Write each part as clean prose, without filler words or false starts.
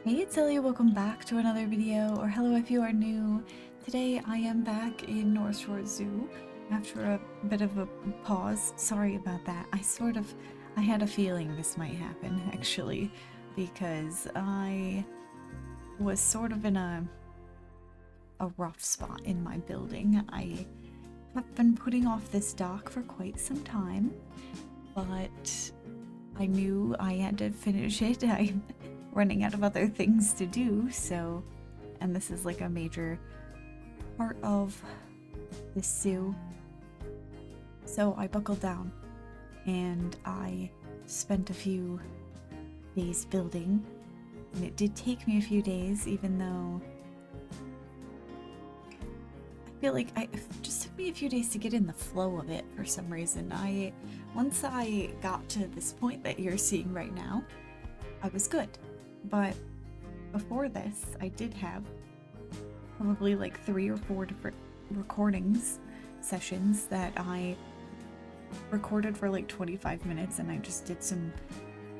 Hey, it's Ellie, welcome back to another video, or hello if you are new. Today I am back in Northshore Zoo after a bit of a pause. Sorry about that. I had a feeling this might happen, actually, because I was sort of in a rough spot in my building. I have been putting off this dock for quite some time, but I knew I had to finish it. I'm running out of other things to do, so, and this is like a major part of the zoo. So I buckled down and I spent a few days building, and it did take me a few days, even though I feel like it just took me a few days to get in the flow of it for some reason. Once I got to this point that you're seeing right now, I was good. But before this, I did have probably like 3 or 4 different recordings sessions that I recorded for like 25 minutes, and I just did some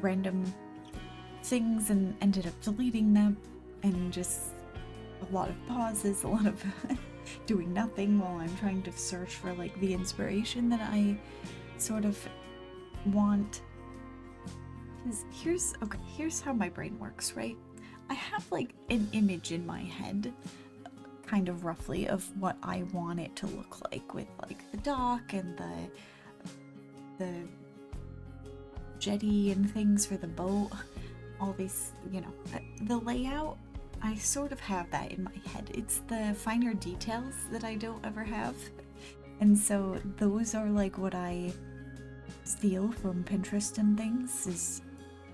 random things and ended up deleting them, and just a lot of pauses, a lot of doing nothing while I'm trying to search for like the inspiration that I sort of want. Here's how my brain works, right? I have like an image in my head, kind of roughly, of what I want it to look like, with like the dock and the jetty and things for the boat, all these, the layout. I sort of have that in my head. It's the finer details that I don't ever have. And so those are like what I steal from Pinterest and things, is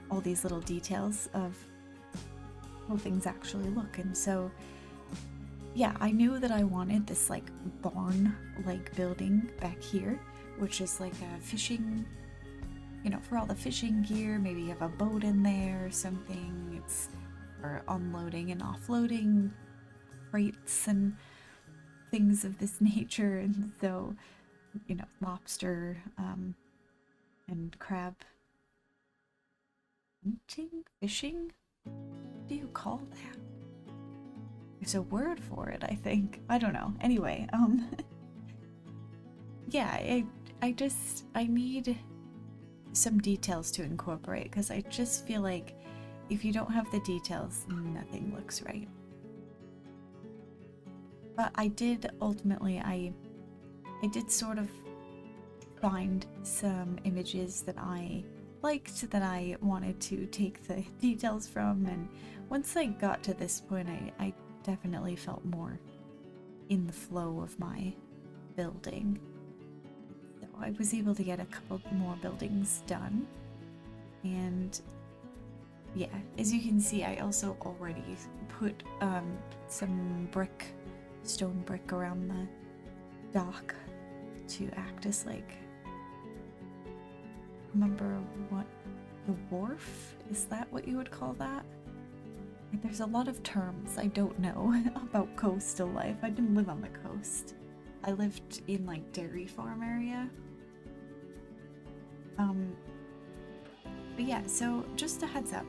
all these little details of how things actually look. And so, yeah, I knew that I wanted this like barn-like building back here, which is like a fishing, for all the fishing gear. Maybe you have a boat in there or something. It's for unloading and offloading freights and things of this nature. And so, lobster and crab hunting, fishing? What do you call that? There's a word for it, I think. I don't know. Anyway, yeah, I need some details to incorporate, because I just feel like if you don't have the details, nothing looks right. But I did ultimately, I did sort of find some images that I liked, that I wanted to take the details from, and once I got to this point, I definitely felt more in the flow of my building. So I was able to get a couple more buildings done, and yeah, as you can see, I also already put some stone brick around the dock to act as like, remember what, the wharf? Is that what you would call that? There's a lot of terms I don't know about coastal life. I didn't live on the coast. I lived in like dairy farm area. But yeah, so just a heads up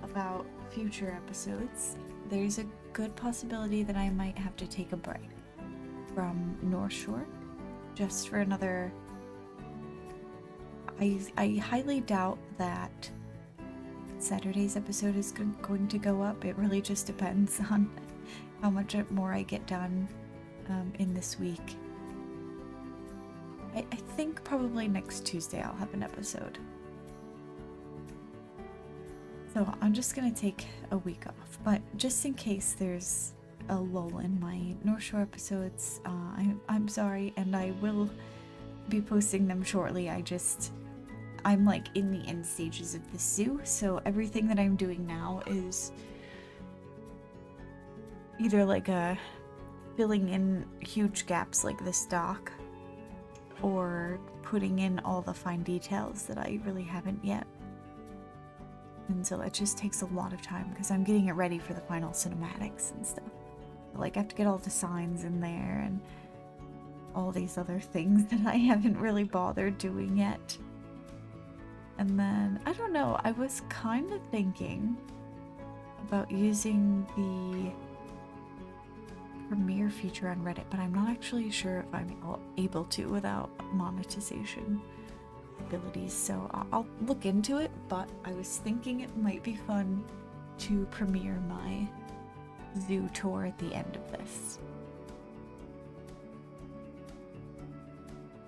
about future episodes. There's a good possibility that I might have to take a break from Northshore just for another. I highly doubt that Saturday's episode is going to go up. It really just depends on how much more I get done in this week. I think probably next Tuesday I'll have an episode. So I'm just gonna take a week off, but just in case there's a lull in my Northshore episodes, I'm sorry, and I will be posting them shortly. I'm like in the end stages of the zoo, so everything that I'm doing now is either like filling in huge gaps like this dock, or putting in all the fine details that I really haven't yet. And so that just takes a lot of time, because I'm getting it ready for the final cinematics and stuff. Like, I have to get all the signs in there and all these other things that I haven't really bothered doing yet. And then, I don't know, I was kind of thinking about using the Premiere feature on Reddit, but I'm not actually sure if I'm able to without monetization abilities, so I'll look into it, but I was thinking it might be fun to premiere my zoo tour at the end of this.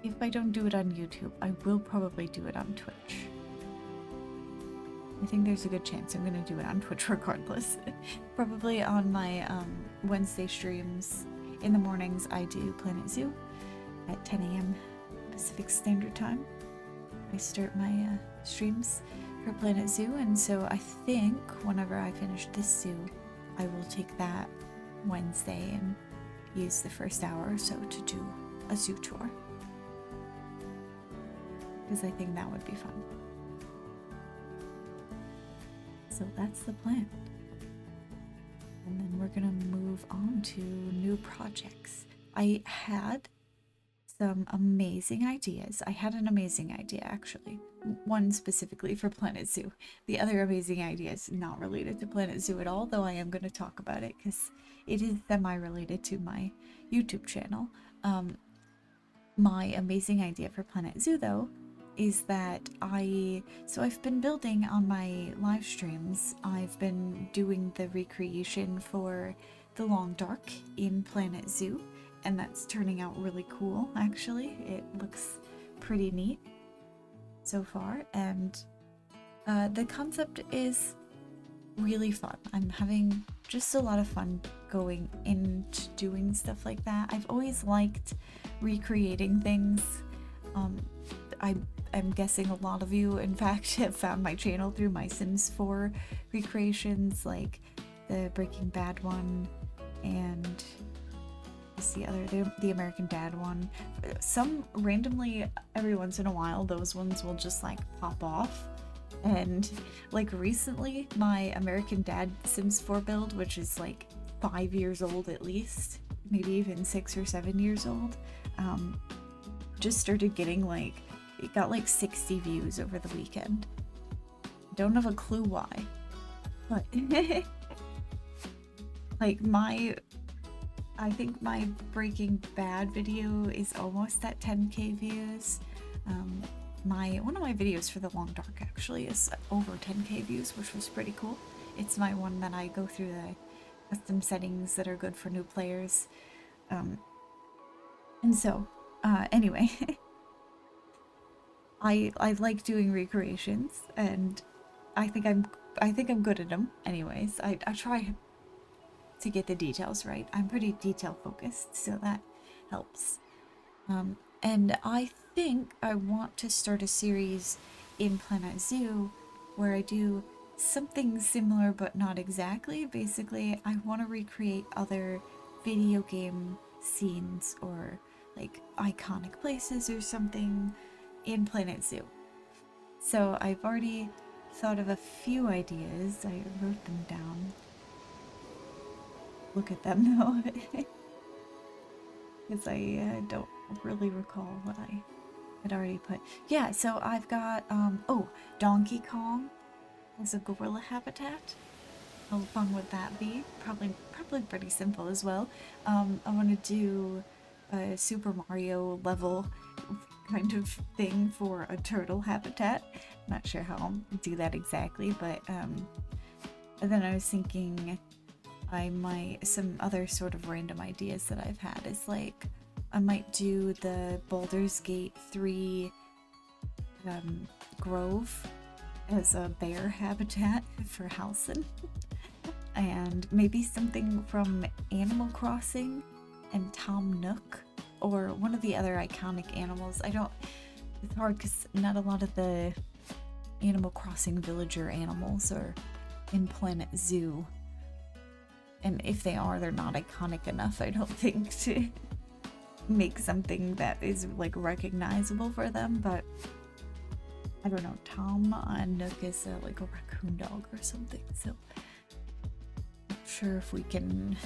If I don't do it on YouTube, I will probably do it on Twitch. I think there's a good chance I'm going to do it on Twitch regardless. Probably on my Wednesday streams in the mornings. I do Planet Zoo at 10 a.m. Pacific Standard Time. I start my streams for Planet Zoo, and so I think whenever I finish this zoo, I will take that Wednesday and use the first hour or so to do a zoo tour. Because I think that would be fun. So that's the plan. And then we're gonna move on to new projects. I had some amazing ideas. I had an amazing idea, actually. One specifically for Planet Zoo. The other amazing idea is not related to Planet Zoo at all, though I am going to talk about it because it is semi-related to my YouTube channel. My amazing idea for Planet Zoo, though, is that I've been building on my live streams. I've been doing the recreation for the Long Dark in Planet Zoo, and that's turning out really cool, actually. It looks pretty neat so far, and the concept is really fun. I'm having just a lot of fun going into doing stuff like that. I've always liked recreating things. I'm guessing a lot of you, in fact, have found my channel through my Sims 4 recreations, like the Breaking Bad one, and what's the other, the American Dad one. Some randomly, every once in a while, those ones will just like pop off. And like recently, my American Dad Sims 4 build, which is like 5 years old at least, maybe even 6 or 7 years old, just started getting like, it got like 60 views over the weekend. Don't have a clue why, but like I think my Breaking Bad video is almost at 10k views. One of my videos for the Long Dark actually is over 10k views, which was pretty cool. It's my one that I go through the custom settings that are good for new players. And so, anyway, I like doing recreations, and I think I'm good at them. Anyways, I try to get the details right. I'm pretty detail focused, so that helps. And I think I want to start a series in Planet Zoo where I do something similar but not exactly. Basically, I want to recreate other video game scenes or like iconic places or something in Planet Zoo. So I've already thought of a few ideas. I wrote them down. Look at them though, because I don't really recall what I had already put. Yeah, so I've got Donkey Kong as a gorilla habitat. How fun would that be? Probably pretty simple as well. I want to do a Super Mario level kind of thing for a turtle habitat. Not sure how I'll do that exactly, but and then I was thinking some other sort of random ideas that I've had is like I might do the Baldur's Gate 3 Grove as a bear habitat for Halcyon, and maybe something from Animal Crossing and Tom Nook, or one of the other iconic animals. It's hard because not a lot of the Animal Crossing villager animals are in Planet Zoo. And if they are, they're not iconic enough, I don't think, to make something that is like recognizable for them. But I don't know, Tom Nook is like a raccoon dog or something, so not sure if we can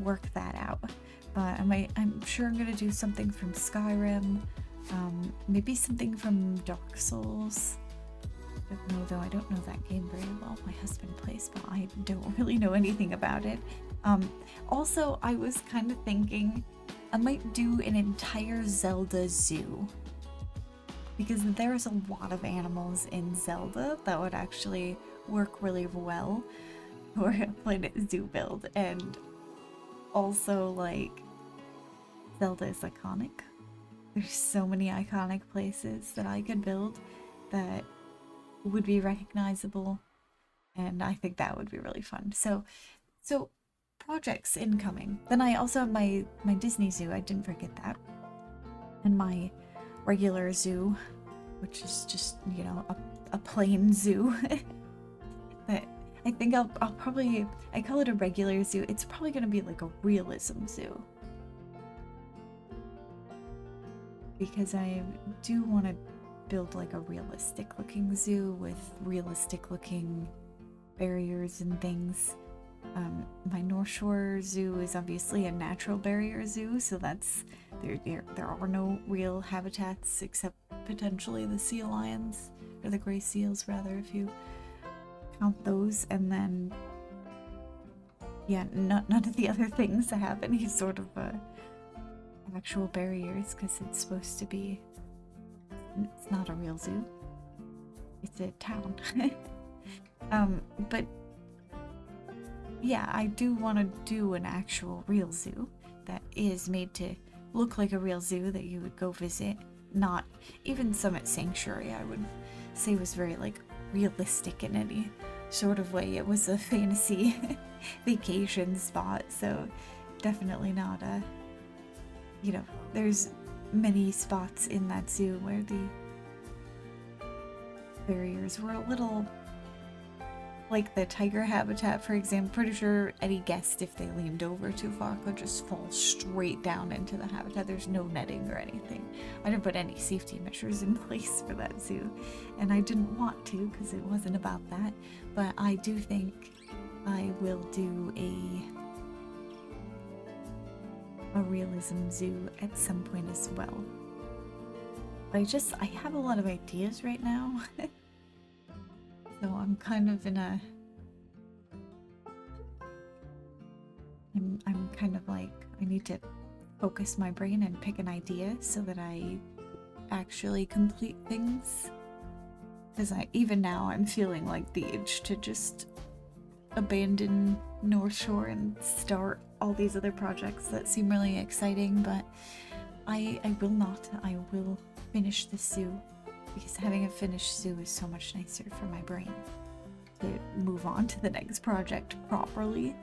work that out. But I'm sure I'm gonna do something from Skyrim, maybe something from Dark Souls. don't know, though. I don't know that game very well. My husband plays, but I don't really know anything about it. Also, I was kind of thinking I might do an entire Zelda zoo, because there's a lot of animals in Zelda that would actually work really well for a Planet Zoo build. And also, like, Zelda is iconic. There's so many iconic places that I could build that would be recognizable, and I think that would be really fun. So projects incoming. Then I also have my Disney zoo, I didn't forget that, and my regular zoo, which is just, you know, a plain zoo. But I think I'll probably, I call it a regular zoo, it's probably gonna be like a realism zoo, because I do want to build like a realistic looking zoo with realistic looking barriers and things. My Northshore Zoo is obviously a natural barrier zoo, so that's there are no real habitats except potentially the sea lions, or the gray seals rather, if you count those. And then yeah, none of the other things have any sort of actual barriers, because it's supposed to be, it's not a real zoo, it's a town. But yeah, I do want to do an actual real zoo that is made to look like a real zoo that you would go visit. Not even Summit Sanctuary, I would say, was very like realistic in any sort of way. It was a fantasy vacation spot, so definitely not a, you know, there's many spots in that zoo where the barriers were a little, like the tiger habitat, for example. Pretty sure any guest, if they leaned over too far, could just fall straight down into the habitat. There's no netting or anything. I didn't put any safety measures in place for that zoo, and I didn't want to, because it wasn't about that. But I do think I will do a realism zoo at some point as well. But I have a lot of ideas right now. So I'm kind of in a, I'm kind of like, I need to focus my brain and pick an idea so that I actually complete things. Because even now I'm feeling like the itch to just abandon North Shore and start all these other projects that seem really exciting, but I will not. I will finish the zoo, because having a finished zoo is so much nicer for my brain to move on to the next project properly.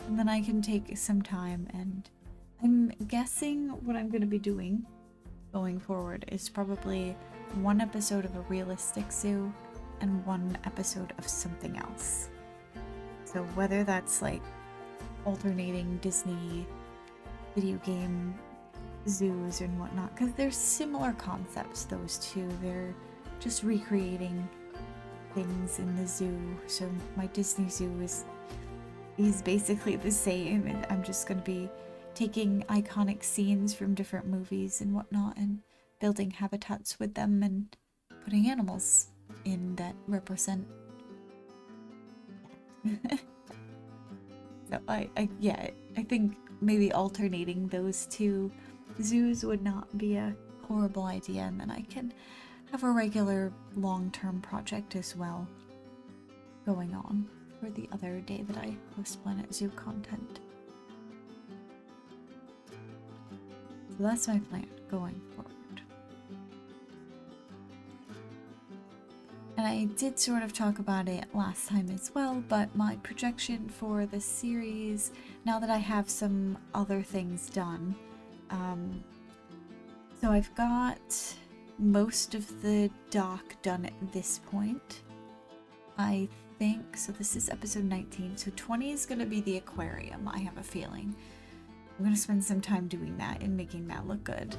And then I can take some time, and I'm guessing what I'm going to be doing going forward is probably one episode of a realistic zoo and one episode of something else. So whether that's like alternating Disney video game zoos and whatnot, because they're similar concepts, those two. They're just recreating things in the zoo. So my Disney zoo is basically the same, and I'm just going to be taking iconic scenes from different movies and whatnot and building habitats with them and putting animals in that represent so I think maybe alternating those two zoos would not be a horrible idea, and then I can have a regular long-term project as well going on for the other day that I post Planet Zoo content. So that's my plan going forward. And I did sort of talk about it last time as well, but my projection for the series, now that I have some other things done, so I've got most of the dock done at this point, I think. So this is episode 19, so 20 is going to be the aquarium, I have a feeling. I'm going to spend some time doing that and making that look good.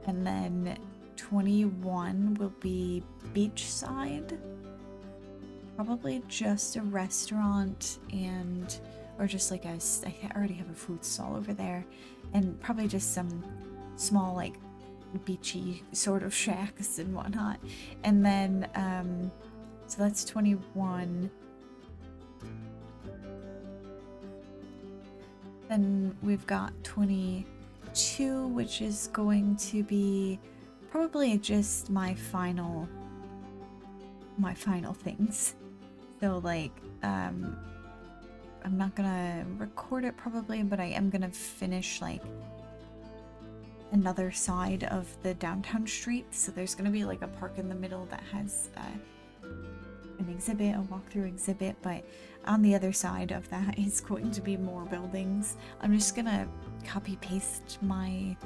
And then 21 will be beachside, probably just a restaurant, and or just like I already have a food stall over there, and probably just some small like beachy sort of shacks and whatnot. And then, so that's 21. Then we've got 22, which is going to be probably just my final things. So like, I'm not gonna record it probably, but I am gonna finish like another side of the downtown street. So there's gonna be like a park in the middle that has an exhibit, a walkthrough exhibit, but on the other side of that is going to be more buildings. I'm just gonna copy paste my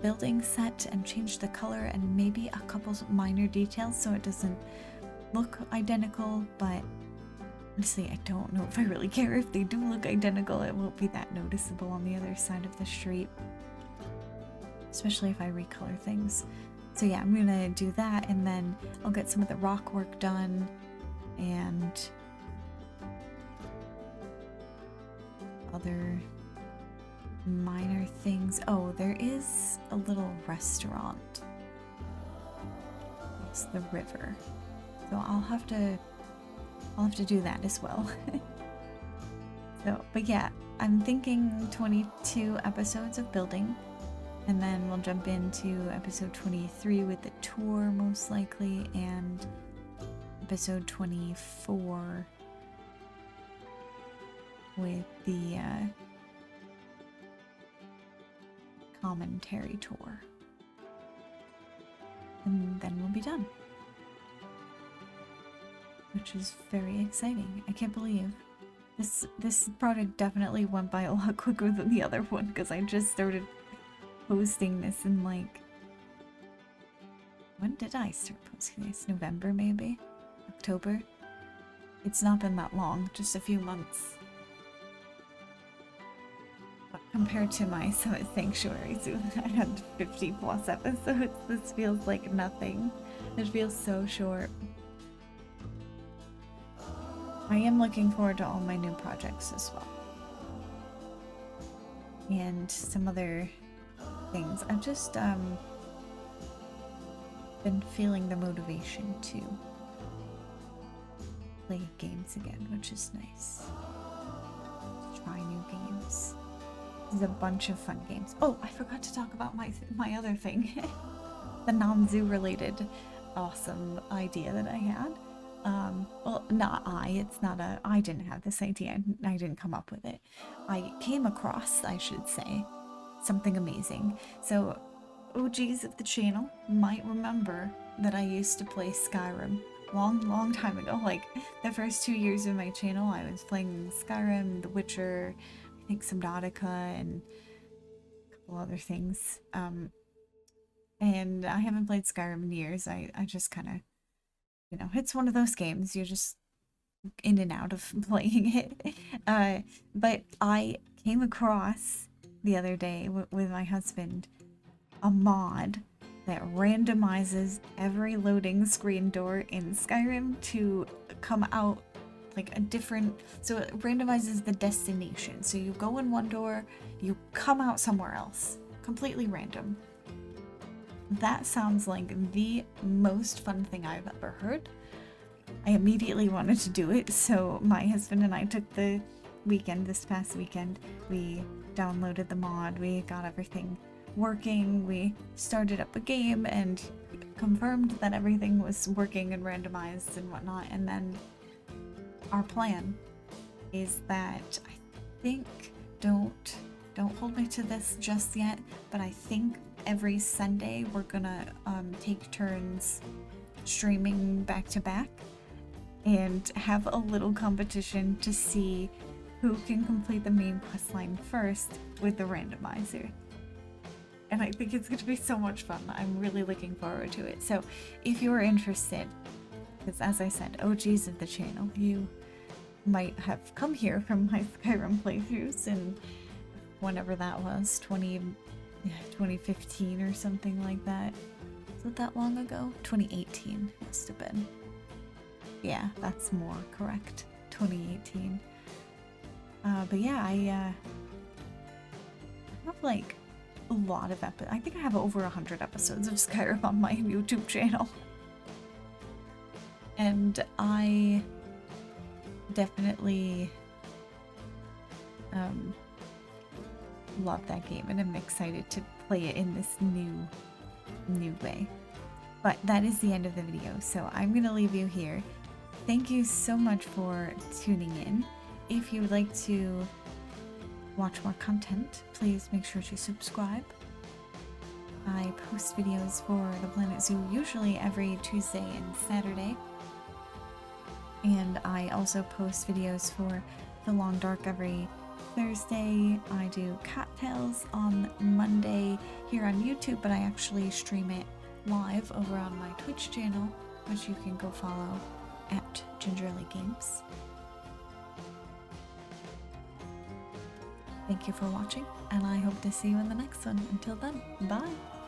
building set and change the color and maybe a couple minor details so it doesn't look identical, but honestly I don't know if I really care. If they do look identical, it won't be that noticeable on the other side of the street, especially if I recolor things. So yeah, I'm gonna do that, and then I'll get some of the rock work done and other minor things. Oh, there is a little restaurant across the river, so I'll have to do that as well. So, but yeah, I'm thinking 22 episodes of building, and then we'll jump into episode 23 with the tour most likely, and episode 24 with the commentary tour. And then we'll be done. Which is very exciting. I can't believe this project definitely went by a lot quicker than the other one, because I just started posting this in like, when did I start posting this? November maybe? October? It's not been that long, just a few months. But compared to my Summit Sanctuary Zoo that had 50 plus episodes, this feels like nothing. It feels so short. I am looking forward to all my new projects as well. And some other things. I've just been feeling the motivation to play games again, which is nice. Try new games. There's a bunch of fun games. Oh, I forgot to talk about my other thing. The non-zoo related awesome idea that I had. Well, not I didn't have this idea. I didn't come up with it. I came across, I should say, something amazing. So, OGs of the channel might remember that I used to play Skyrim long time ago. Like, the first 2 years of my channel, I was playing Skyrim, The Witcher, I think Subnautica, and a couple other things. And I haven't played Skyrim in years. I just kind of, you know, it's one of those games, you're just in and out of playing it. But I came across the other day with my husband a mod that randomizes every loading screen door in Skyrim to come out like a different, so it randomizes the destination. So you go in one door, you come out somewhere else, completely random. That sounds like the most fun thing I've ever heard. I immediately wanted to do it, so my husband and I took the weekend, this past weekend, we downloaded the mod, we got everything working, we started up a game and confirmed that everything was working and randomized and whatnot, and then our plan is that I think, don't hold me to this just yet, but I think every Sunday we're gonna take turns streaming back to back and have a little competition to see who can complete the main questline first with the randomizer. And I think it's going to be so much fun. I'm really looking forward to it. So if you're interested, because as I said, OGs of the channel, you might have come here from my Skyrim playthroughs and whenever that was, 2015 or something like that. Was it that long ago? 2018 must have been. Yeah, that's more correct. 2018. But yeah, I have like a lot of I think I have over 100 episodes of Skyrim on my YouTube channel. And I definitely love that game, and I'm excited to play it in this new way. But that is the end of the video, so I'm gonna leave you here. Thank you so much for tuning in. If you would like to watch more content, please make sure to subscribe. I post videos for the Planet Zoo usually every Tuesday and Saturday. And I also post videos for The Long Dark every Thursday. I do Cattails on Monday here on YouTube, but I actually stream it live over on my Twitch channel, which you can go follow at Gingerly Games. Thank you for watching, and I hope to see you in the next one. Until then, bye!